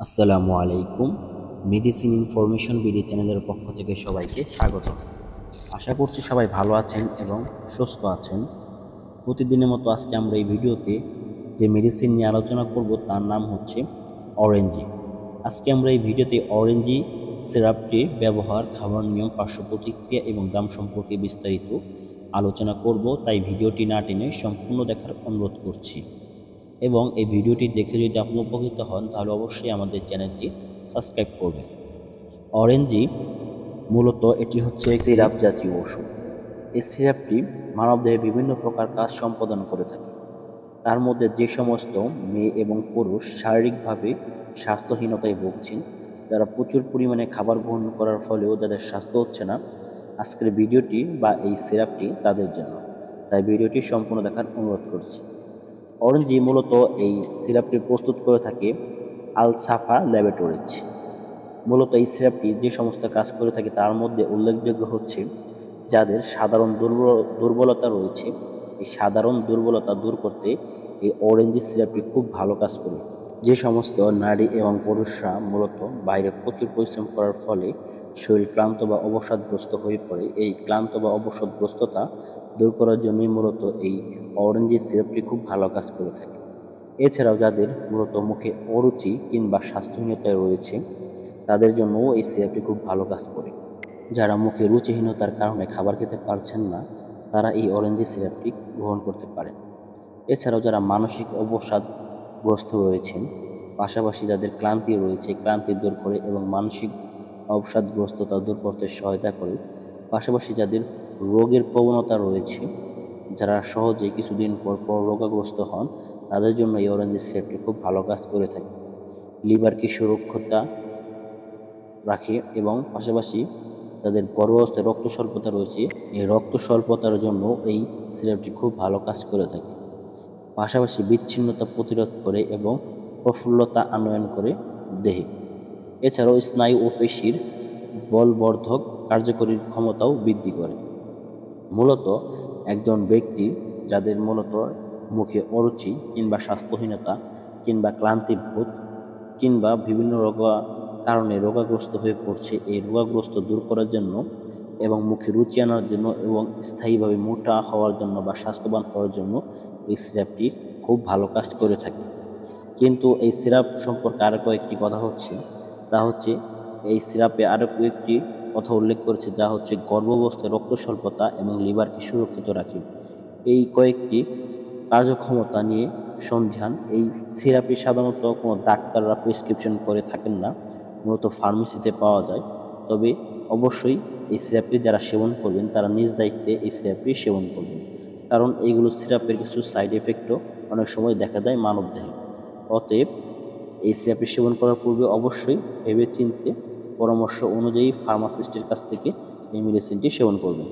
আসসালামু আলাইকুম। Medicine information BD চ্যানেলের পক্ষ থেকে সবাইকে স্বাগত। আশা করছি সবাই ভালো আছেন এবং সুস্থ আছেন। প্রতিদিনের মতো আজকে আমরা এই ভিডিওতে যে মেডিসিন নিয়ে আলোচনা করব তার নাম হচ্ছে অরেঞ্জি। আজকে আমরা এই ভিডিওতে অরেঞ্জি সিরাপটির ব্যবহার, খাবার নিয়ম, পার্শ্ব প্রতিক্রিয়া এবং দাম সম্পর্কে বিস্তারিত আলোচনা করব, তাই ভিডিওটি না টেনে সম্পূর্ণ দেখার অনুরোধ করছি। এবং এই ভিডিওটি দেখে যদি আপনি উপকৃত হন তাহলে অবশ্যই আমাদের চ্যানেলটি সাবস্ক্রাইব করবেন। অরেঞ্জি মূলত এটি হচ্ছে সিরাপ জাতীয় ওষুধ। এই সিরাপটি মানবদেহে বিভিন্ন প্রকার কাজ সম্পাদন করে থাকে। তার মধ্যে যে সমস্ত মেয়ে এবং পুরুষ শারীরিকভাবে স্বাস্থ্যহীনতায় ভুগছেন, যারা প্রচুর পরিমাণে খাবার গ্রহণ করার ফলেও যাদের স্বাস্থ্য হচ্ছে না, আজকের ভিডিওটি বা এই সিরাপটি তাদের জন্য, তাই ভিডিওটি সম্পূর্ণ দেখার অনুরোধ করছি। অরেঞ্জি মূলত এই সিরাপটি প্রস্তুত করে থাকে আল সাফা ল্যাবরেটরিজ। মূলত এই সিরাপটি যে সমস্ত কাজ করে থাকে তার মধ্যে উল্লেখযোগ্য হচ্ছে, যাদের সাধারণ দুর্বলতা রয়েছে, এই সাধারণ দুর্বলতা দূর করতে এই অরেঞ্জি সিরাপটি খুব ভালো কাজ করে। যে সমস্ত নারী এবং পুরুষরা মূলত বাইরে প্রচুর পরিশ্রম করার ফলে শরীর ক্লান্ত বা অবসাদগ্রস্ত হয়ে পড়ে, এই ক্লান্ত বা অবসাদগ্রস্ততা দূর করার জন্যই মূলত এই অরেঞ্জি সিরাপটি খুব ভালো কাজ করে থাকে। এছাড়াও যাদের মূলত মুখে অরুচি কিংবা স্বাস্থ্যহীনতায় রয়েছে, তাদের জন্যও এই সিরাপটি খুব ভালো কাজ করে। যারা মুখে রুচিহীনতার কারণে খাবার খেতে পারছেন না, তারা এই অরেঞ্জি সিরাপটি গ্রহণ করতে পারেন। এছাড়াও যারা মানসিক অবসাদগ্রস্ত রয়েছেন, পাশাপাশি যাদের ক্লান্তি রয়েছে, ক্লান্তি দূর করে এবং মানসিক অবসাদগ্রস্ততা দূর করতে সহায়তা করে, পাশাপাশি যাদের রোগের প্রবণতা রয়েছে, যারা সহজে কিছুদিন পর পর রোগাগ্রস্ত হন, তাদের জন্য এই অরেঞ্জ সিরাপটি খুব ভালো কাজ করে থাকে। লিভারকে সুরক্ষতা রাখে এবং পাশাপাশি যাদের গর্ভাবস্থায় রক্ত স্বল্পতা রয়েছে, এই রক্ত স্বল্পতার জন্য এই সিরাপটি খুব ভালো কাজ করে থাকে। পাশাপাশি বিচ্ছিন্নতা প্রতিরোধ করে এবং প্রফুল্লতা আনয়ন করে দেহে। এছাড়াও স্নায়ু ও পেশির বলবর্ধক কার্যকরী ক্ষমতাও বৃদ্ধি করে। মূলত একজন ব্যক্তির যাদের মূলত মুখে অরুচি কিংবা স্বাস্থ্যহীনতা কিংবা ক্লান্তিবোধ কিংবা বিভিন্ন কারণে রোগাগ্রস্ত হয়ে পড়ছে, এই রোগাগ্রস্ত দূর করার জন্য এবং মুখে রুচি আনার জন্য এবং স্থায়ীভাবে মোটা হওয়ার জন্য বা স্বাস্থ্যবান হওয়ার জন্য এই সিরাপটি খুব ভালো কাজ করে থাকে। কিন্তু এই সিরাপ সম্পর্কে আরও কয়েকটি কথা হচ্ছে, তা হচ্ছে এই সিরাপে আরও কয়েকটি কথা উল্লেখ করেছে, যা হচ্ছে গর্ভাবস্থায় রক্ত স্বল্পতা এবং লিভারকে সুরক্ষিত রাখে। এই কয়েকটি কার্যক্ষমতা নিয়ে সন্ধান এই সিরাপে সাধারণত কোনো ডাক্তাররা প্রেসক্রিপশন করে থাকেন না, মূলত ফার্মেসিতে পাওয়া যায়। তবে অবশ্যই এই সিরাপটি যারা সেবন করবেন তারা নিজ দায়িত্বে এই সিরাপটি সেবন করবেন, কারণ এইগুলো সিরাপের কিছু সাইড এফেক্টও অনেক সময় দেখা দেয় মানবদেহে। অতএব এই সিরাপটি সেবন করার পূর্বে অবশ্যই ভেবে চিন্তে পরামর্শ অনুযায়ী ফার্মাসিস্টের কাছ থেকে এই মেডিসিনটি সেবন করবেন।